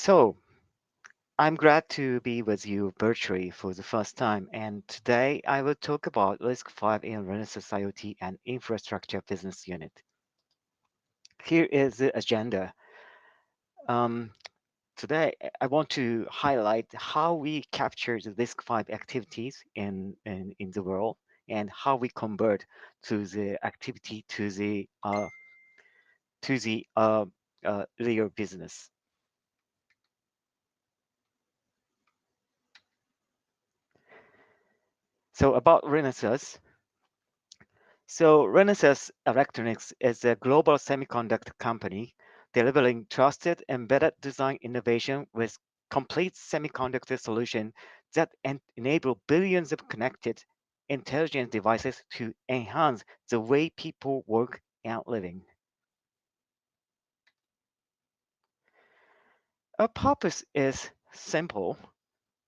So, I'm glad to be with you virtually for the first time, and today I will talk about RISC-V in Renesas IoT and Infrastructure Business Unit. Here is the agenda. Um, Today, I want to highlight how we capture the RISC-V activities in the world and how we convert to the activity to the real business. So about Renesas. So Renesas Electronics is a global semiconductor company delivering trusted embedded design innovation with complete semiconductor solution that enable billions of connected intelligent devices to enhance the way people work and living. Our purpose is simple: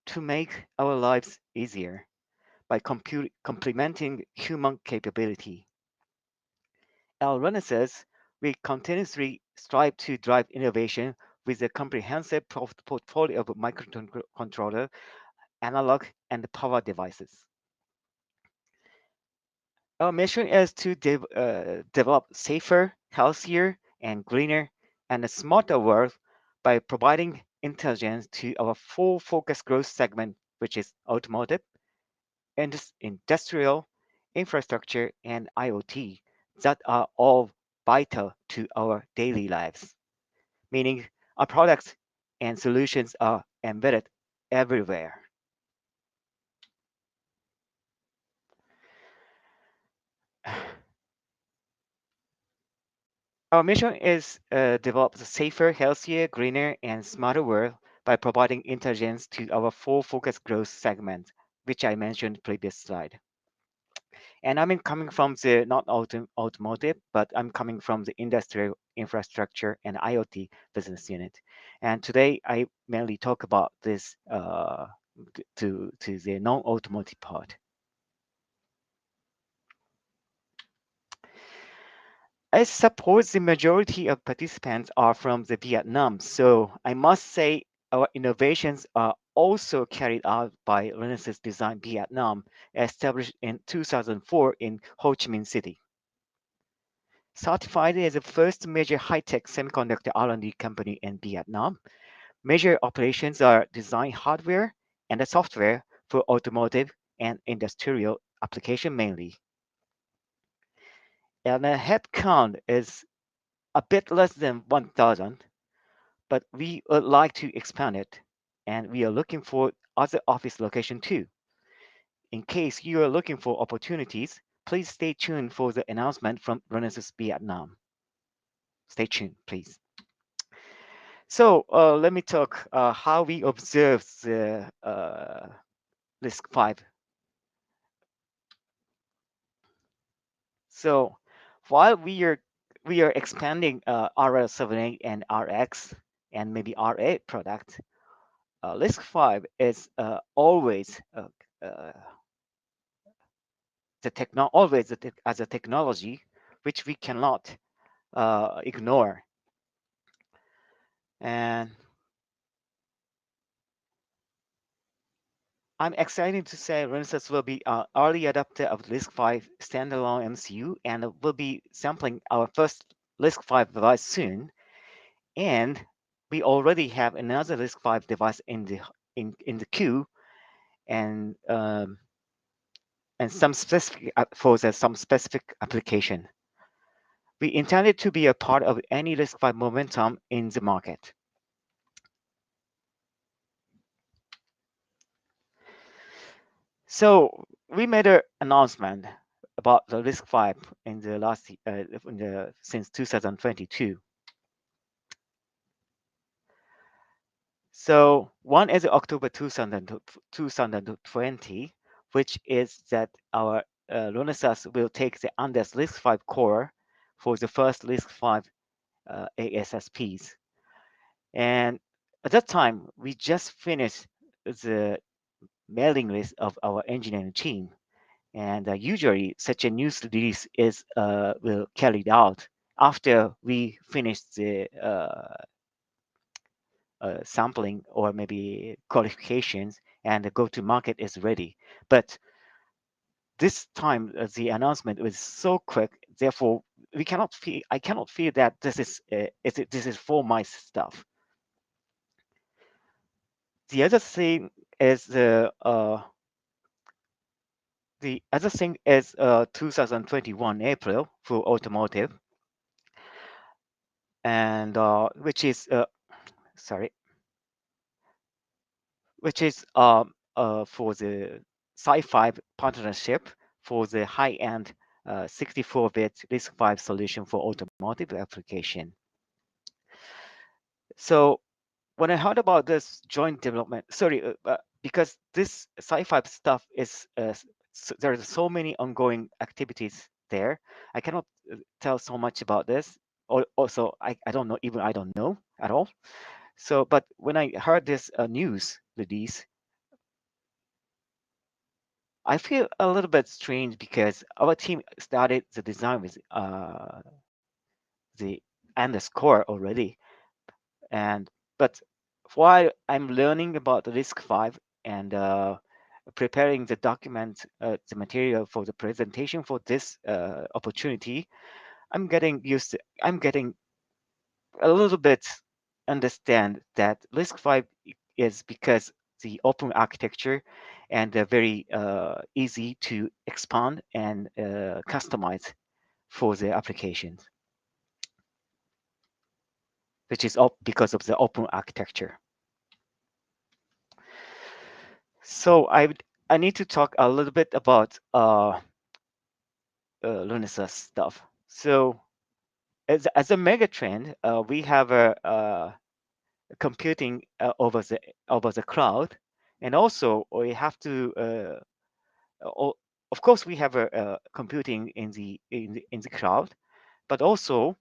to make our lives easier by complementing human capability. At Renesas, we continuously strive to drive innovation with a comprehensive portfolio of microcontroller, analog, and power devices. Our mission is to develop safer, healthier, and greener, and a smarter world by providing intelligence to our full focus growth segment, which is automotive, industrial, infrastructure, and IoT, that are all vital to our daily lives, meaning our products and solutions are embedded everywhere. Our mission is develop a safer, healthier, greener, and smarter world by providing intelligence to our full focus growth segment, which I mentioned previous slide. And I'm coming from the not automotive, but I'm coming from the industrial infrastructure and IoT business unit. And today I mainly talk about this to the non-automotive part. I suppose the majority of participants are from the Vietnam, so I must say our innovations are also carried out by Renesas Design Vietnam, established in 2004 in Ho Chi Minh City. Certified as the first major high-tech semiconductor R&D company in Vietnam, major operations are design hardware and the software for automotive and industrial application mainly. And the headcount is a bit less than 1,000, but we would like to expand it, and we are looking for other office location too. In case you are looking for opportunities, please stay tuned for the announcement from Renesas Vietnam. Stay tuned, please. So let me talk how we observe the RISC-V. So while we are expanding RL78 and RX and maybe R8 product, RISC-V is always uh, as a technology which we cannot ignore. And I'm excited to say Renesas will be an early adopter of RISC-V standalone MCU and will be sampling our first RISC-V device soon. And we already have another RISC-V device in the queue, and some specific some specific application. We intended to be a part of any RISC-V momentum in the market. So we made an announcement about the RISC-V in the since 2022. So one is October 2020, which is that our Renesas will take the Andes RISC-V core for the first RISC-V ASSPs. And at that time, we just finished the mailing list of our engineering team. And usually such a news release is will carried out after we finish sampling or maybe qualifications, and the go-to-market is ready. But this time, the announcement was so quick. Therefore, we cannot feel. I cannot feel that this is for my stuff. The other thing is the other thing is 2021 April for automotive, and which is sorry, which is for the Sci-Fi partnership for the high-end 64-bit RISC-V solution for automotive application. So when I heard about this joint development, sorry, because this sci-fi stuff is there are so many ongoing activities there. I cannot tell so much about this. Also, I don't know, even I don't know at all. So, but when I heard this news release, I feel a little bit strange because our team started the design with the underscore already, and but while I'm learning about the RISC-V and preparing the document, the material for the presentation for this opportunity, I'm getting a little bit understand that RISC-V is because the open architecture and very easy to expand and customize for the applications, which is because of the open architecture. So I need to talk a little bit about Renesas stuff. So as a mega trend, we have a computing over the cloud, and also we have to of course we have a computing in the cloud, but also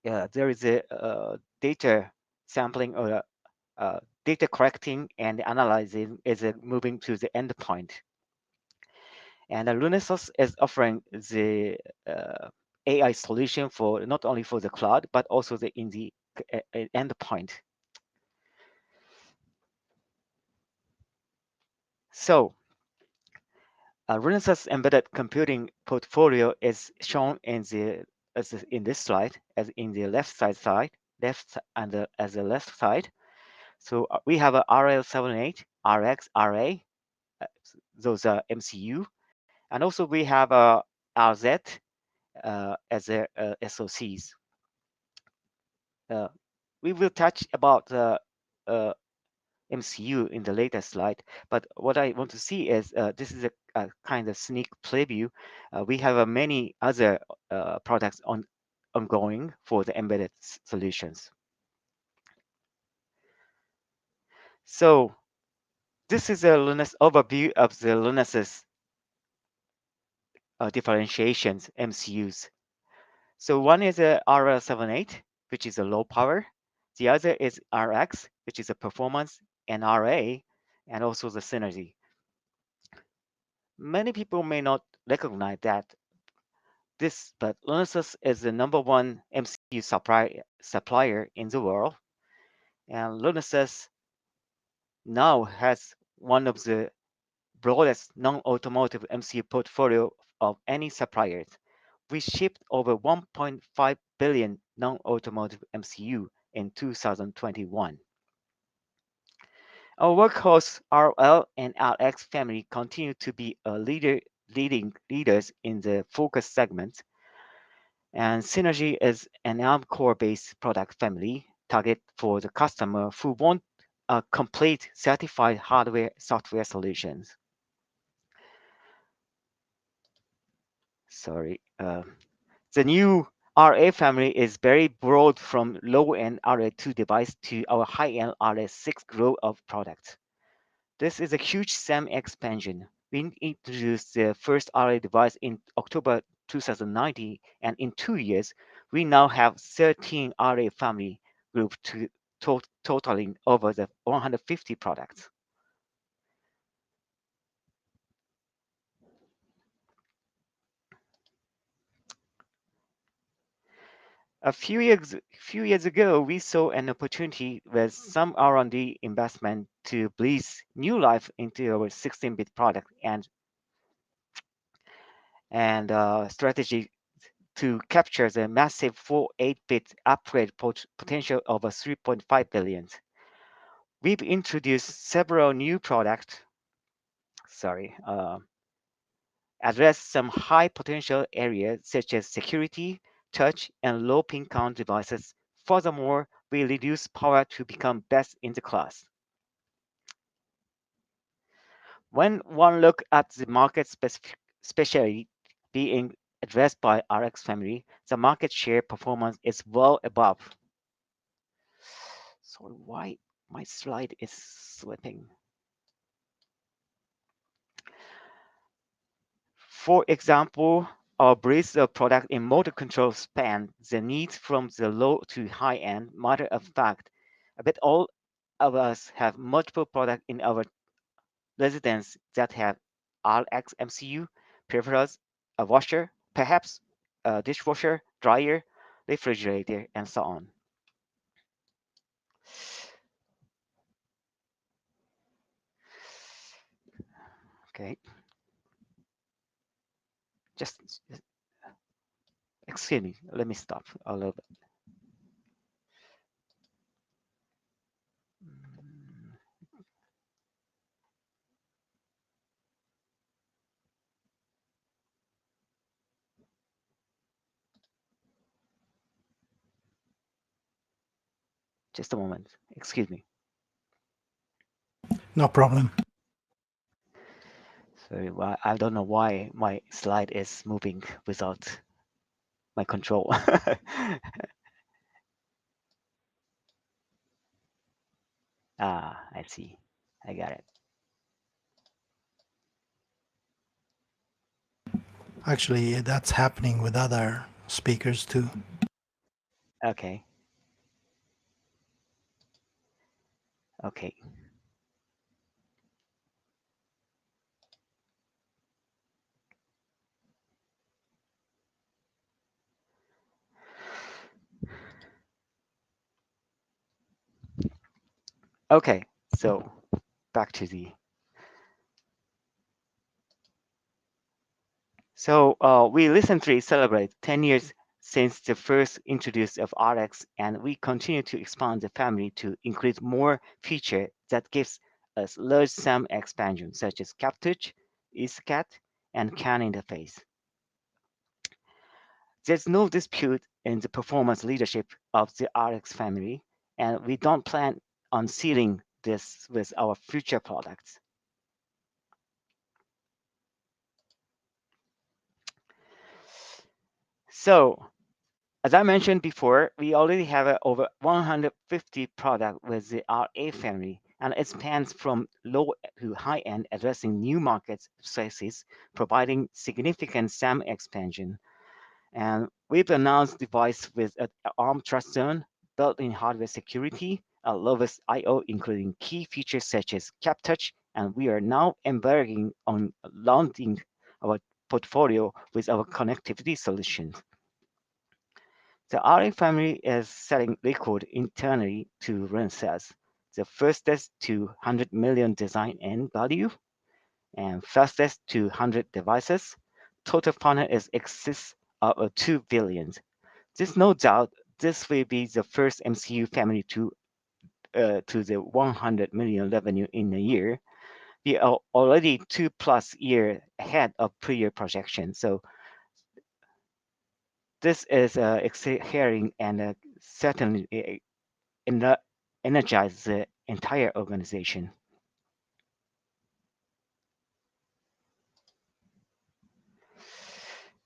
there is a data sampling or data collecting and analyzing is moving to the endpoint. And Renesas is offering the AI solution for not only for the cloud, but also in the endpoint. So Renesas embedded computing portfolio is shown in this slide as in the left and as the left side. So we have a RL78, RX, RA, those are MCU, and also we have a RZ as their SoCs. We will touch about the MCU in the later slide, but what I want to see is this is a kind of sneak preview. We have many other products ongoing for the embedded solutions. So this is a Linux overview of the Linux's differentiations MCUs. So one is a RL78, which is a low power. The other is RX, which is a performance, and RA, and also the synergy. Many people may not recognize that but Linuxus is the #1 MCU supplier in the world, and Linuxus now has one of the broadest non-automotive MCU portfolio of any suppliers. We shipped over 1.5 billion non-automotive MCU in 2021. Our workhorse RL and RX family continue to be leaders in the focus segment, and Synergy is an ARM core-based product family target for the customer who want a complete certified hardware software solutions. Sorry. The new RA family is very broad from low-end RA2 device to our high-end RA6 row of products. This is a huge SAM expansion. We introduced the first RA device in October 2019, and in 2 years, we now have 13 RA family group totaling over the 150 products. A few years ago, we saw an opportunity with some R&D investment to breathe new life into our 16-bit product and strategy to capture the massive 4/8-bit upgrade potential of a 3.5 billion. We've introduced several new products, address some high potential areas such as security, touch, and low pin count devices. Furthermore, we reduce power to become best in the class. When one look at the market especially being addressed by RX family, the market share performance is well above. So why my slide is slipping? For example, our breadth of product in motor control span the needs from the low to high end. Matter of fact, I bet all of us have multiple products in our residence that have RX MCU, peripherals, a washer, perhaps a dishwasher, dryer, refrigerator, and so on. Okay, just excuse me. Let me stop a little bit. Just a moment. Excuse me. No problem. Sorry, I don't know why my slide is moving without my control. I see. I got it. Actually, that's happening with other speakers too. Okay. Okay. Okay. So back to the. We recently celebrate 10 years since the first introduce of RX, and we continue to expand the family to include more feature that gives us large SAM expansion, such as CapTouch, ESCAT, and CAN interface. There's no dispute in the performance leadership of the RX family, and we don't plan on sealing this with our future products. So, as I mentioned before, we already have over 150 products with the RA family, and it spans from low to high end, addressing new market spaces, providing significant SAM expansion. And we've announced device with an ARM trust zone, built-in hardware security, a lowest I/O, including key features such as CapTouch, and we are now embarking on launching our portfolio with our connectivity solutions. The RA family is setting record internally to Renesas, the fastest to 100 million design in value and fastest to 100 devices. Total funnel is excess of 2 billion. There's no doubt this will be the first MCU family to the 100 million revenue in a year. We are already 2+ years ahead of prior projection. So this is exciting and certainly energize the entire organization.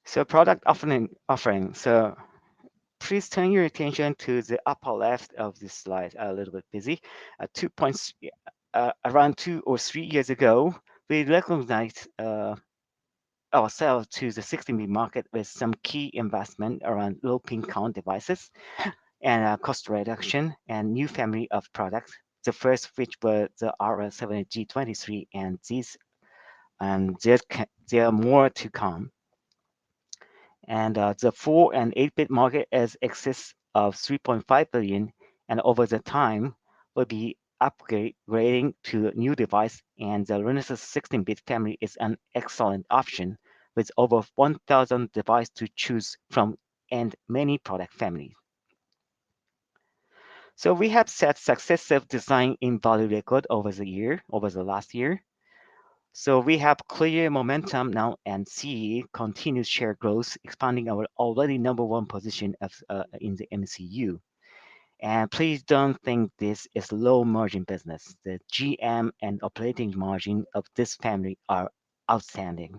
So product offering. So please turn your attention to the upper left of this slide. A little bit busy. 2 points. Around 2 or 3 years ago, we recognized ourselves to the 16-bit market with some key investment around low pin count devices and cost reduction and new family of products. The first which were the RL70G23, and there are more to come. And the 4 and 8-bit market is excess of 3.5 billion, and over the time will be upgrading to a new device. And the Renesas 16-bit family is an excellent option with over 1,000 devices to choose from and many product families. So we have set successive design in value record over the last year. So we have clear momentum now and see continued share growth, expanding our already number one position in the MCU. And please don't think this is low margin business. The GM and operating margin of this family are outstanding.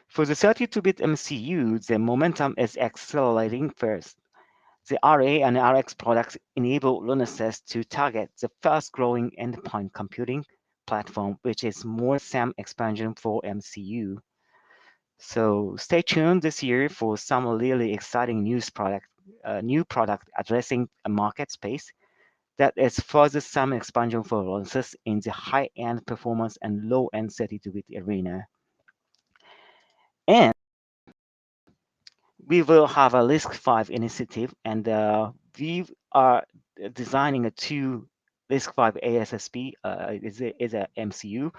For the 32-bit MCU, the momentum is accelerating first. The RA and RX products enable Renesas to target the fast-growing endpoint computing platform, which is more SAM expansion for MCU. So stay tuned this year for some really exciting new product addressing a market space that is further SAM expansion for Renesas in the high-end performance and low-end 32-bit arena. And we will have a RISC-V initiative, and we are designing a two RISC-V ASSP is a MCU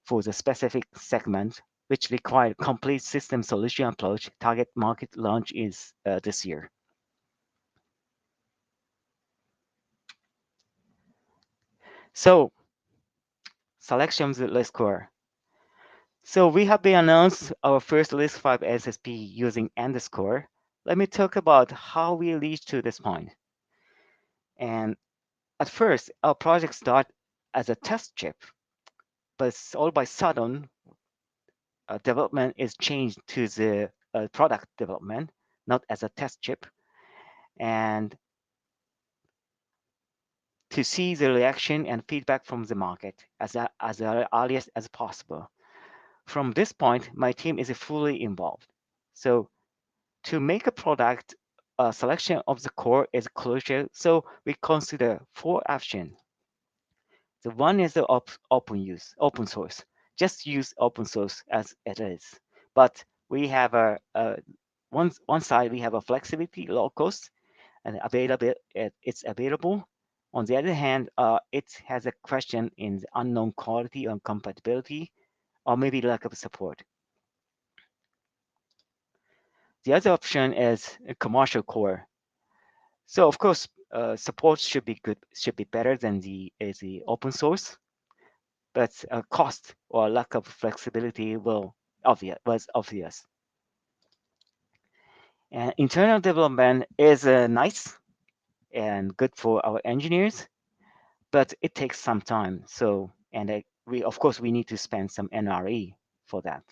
for the specific segment, which require complete system solution approach. Target market launch is this year. So selections RISC core. So we have been announced our first RISC-V SSP using underscore. Let me talk about how we reached to this point. And at first, our project started as a test chip, but all by sudden, development is changed to the product development, not as a test chip, and to see the reaction and feedback from the market as earliest as possible. From this point, my team is fully involved. So to make a product, a selection of the core is crucial. So we consider four options. The one is the open source. Just use open source as it is. But we have one side we have a flexibility, low cost, and available. It's available. On the other hand, it has a question in the unknown quality and compatibility, or maybe lack of support. The other option is a commercial core. So of course, support should be better than the open source, but cost or lack of flexibility was obvious. And internal development is nice and good for our engineers, but it takes some time. So, and we of course we need to spend some NRE for that.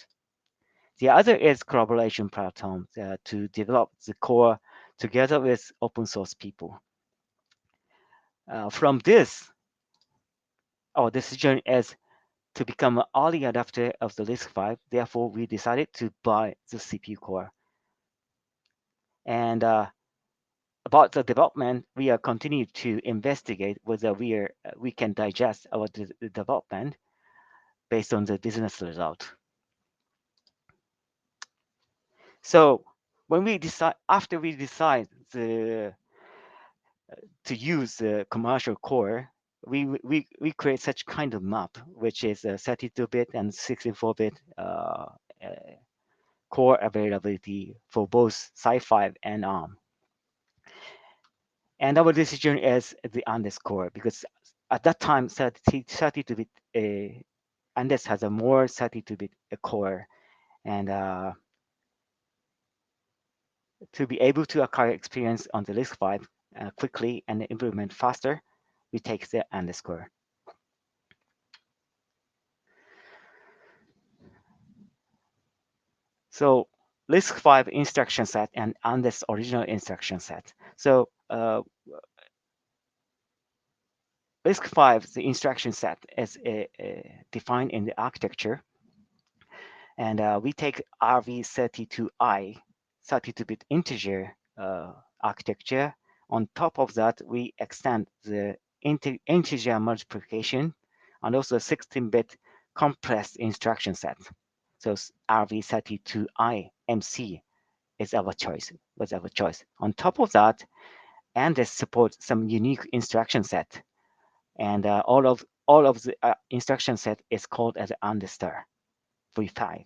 The other is collaboration platform to develop the core together with open source people. From this, our decision is to become an early adopter of the RISC-V. Therefore, we decided to buy the CPU core. And about the development, we are continuing to investigate whether we can digest our development based on the business result. So when we decide, after we decide to use the commercial core, we create such kind of map, which is a 32-bit and 64-bit core availability for both Sci-Fi and ARM. And our decision is the underscore because at that time 32-bit Andes has a more 32-bit core, and to be able to acquire experience on the RISC-V quickly and implement faster, we take the underscore. So RISC-V instruction set and Andes original instruction set. So RISC-V, the instruction set is defined in the architecture. And we take RV32I, 32-bit integer architecture. On top of that, we extend the integer multiplication and also 16-bit compressed instruction set. So RV32I MC is our choice. Was our choice. On top of that, Andes supports some unique instruction set, and all of the instruction set is called as Andestar V5.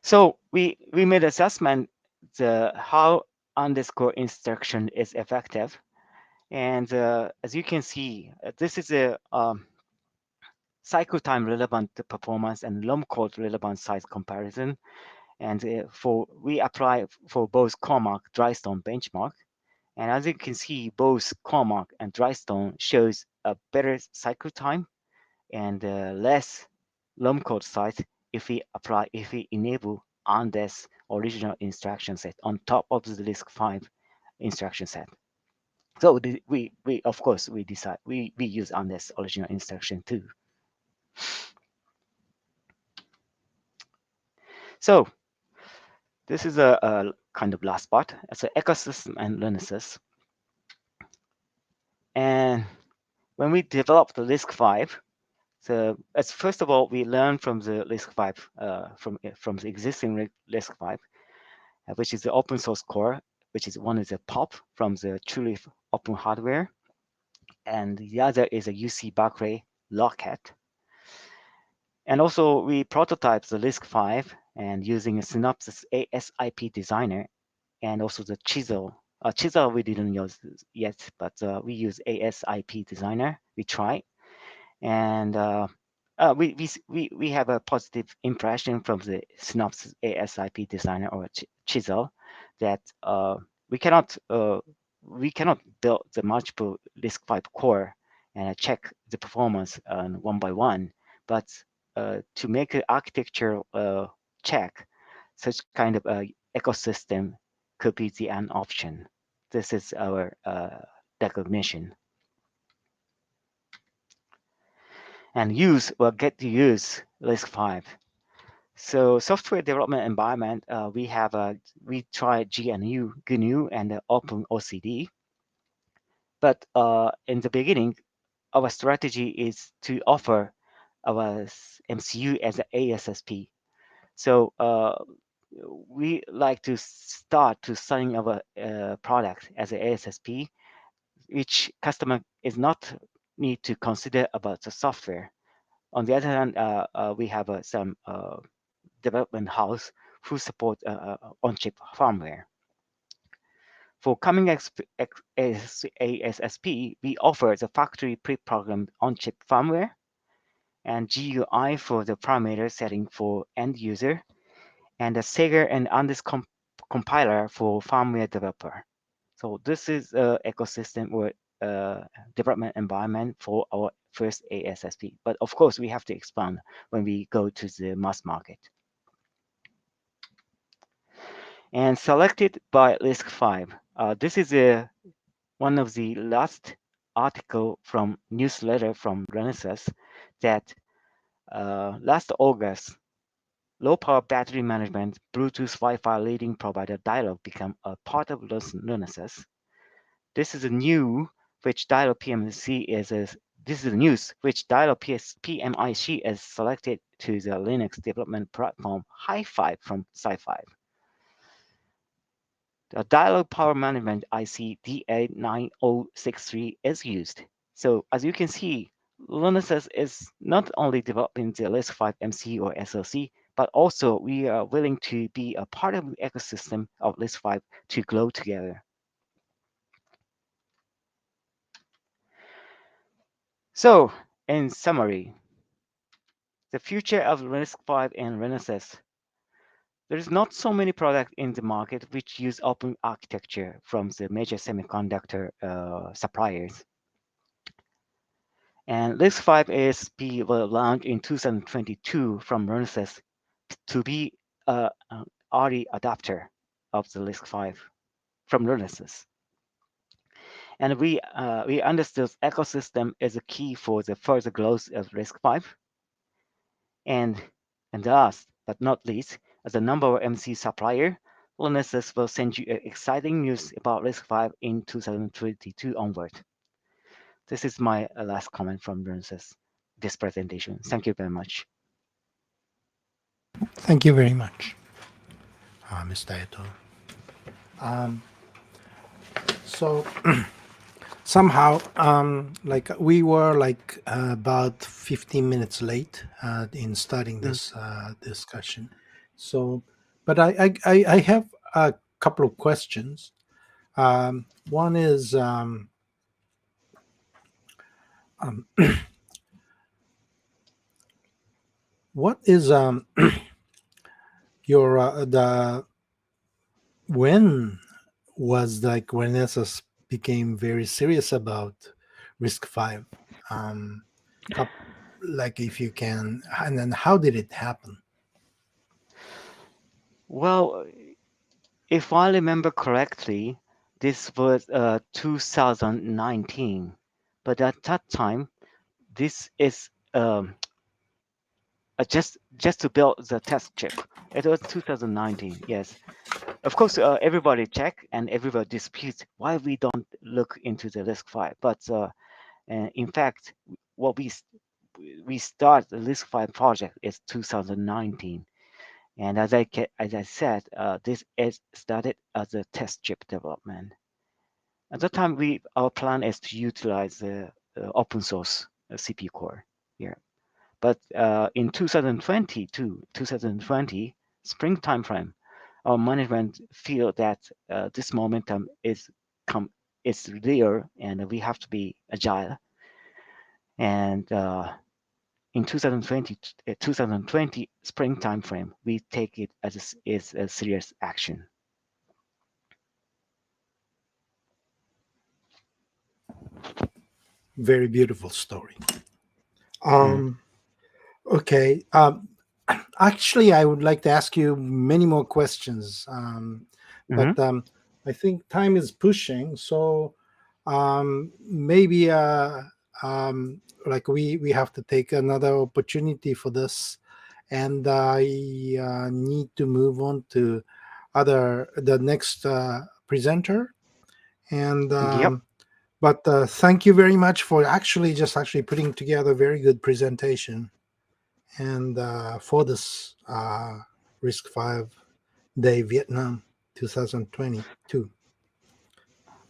So we made assessment the how underscore instruction is effective, and as you can see, this is a cycle time relevant performance and LOM code relevant size comparison. And for we apply for both Cormac Drystone benchmark. And as you can see, both Cormac and Drystone shows a better cycle time and less LOM code size if we enable Andes original instruction set on top of the RISC-V instruction set. So we of course we decide we use Andes original instruction too. So this is a kind of last part. It's an ecosystem and Renesas. And when we developed the RISC-V, so as first of all, we learn from the RISC-V, from the existing RISC-V, which is the open source core, which is one is a POP from the truly open hardware, and the other is a UC Berkeley Locket. And also we prototyped the RISC-V and using a Synopsys ASIP designer and also the Chisel. Chisel we didn't use yet, but we use ASIP designer. We try, and we have a positive impression from the Synopsys ASIP designer or Chisel that we cannot build the multiple RISC-V core and check the performance one by one, but to make an architecture check, such kind of ecosystem could be an option. This is our recognition. And use will get to use RISC-V. So software development environment, we try GNU, and Open OCD. But in the beginning, our strategy is to offer our MCU as an ASSP. So we like to start to selling our product as an ASSP, which customer is not need to consider about the software. On the other hand, we have some development house who support on-chip firmware. For coming ASSP, we offer the factory pre-programmed on-chip firmware and GUI for the parameter setting for end user, and a Sega and Andes compiler for firmware developer. So this is an ecosystem or development environment for our first ASSP. But of course, we have to expand when we go to the mass market. And selected by RISC-V. This is one of the last article from newsletter from Renesas that last August, low power battery management, Bluetooth Wi-Fi leading provider Dialog become a part of Renesas. This is a new which Dialog PMIC this is the news which Dialog PMIC is selected to the Linux development platform Hi5 from Sci5. The Dialog Power Management IC DA9063 is used. So as you can see, Renesas is not only developing the RISC-V MC or SoC, but also we are willing to be a part of the ecosystem of RISC-V to grow together. So in summary, the future of RISC-V and Renesas. There is not so many products in the market which use open architecture from the major semiconductor suppliers. And RISC-V ASP will launch in 2022 from Renesas to be an early adapter of the RISC-V from Renesas. And we understood ecosystem is a key for the further growth of RISC-V. And last but not least, as a number of MC supplier, Renesas will send you exciting news about RISC-V in 2022 onward. This is my last comment from Renesas. this presentation. Thank you very much. Thank you very much, Mr. Eto. Um, so somehow, like we were like about 15 minutes late in starting Mm. this discussion. So, but I have a couple of questions. One is, um, what is your the when was like Renesas became very serious about RISC-V? Um, coup- like if you can, and then how did it happen? Well, if I remember correctly, this was 2019, but at that time, this is just to build the test chip. It was 2019. Yes, of course, everybody check and everybody disputes why we don't look into the risk file. But in fact, what we start the risk file project is 2019, and as I said, this is started as a test chip development. At that time, we our plan is to utilize the open source CPU core here. But in 2020 spring timeframe, our management feel that this momentum is there, and we have to be agile. And in 2020 spring timeframe, we take it as a serious action. Very beautiful story. Mm. Um, okay. Actually, I would like to ask you many more questions, Mm-hmm. but I think time is pushing. So maybe like we have to take another opportunity for this, and I need to move on to the next presenter. And Yep. but thank you very much for actually putting together a very good presentation and for this RISC-V Day Vietnam 2022.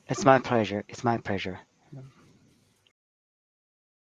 It's my pleasure. It's my pleasure.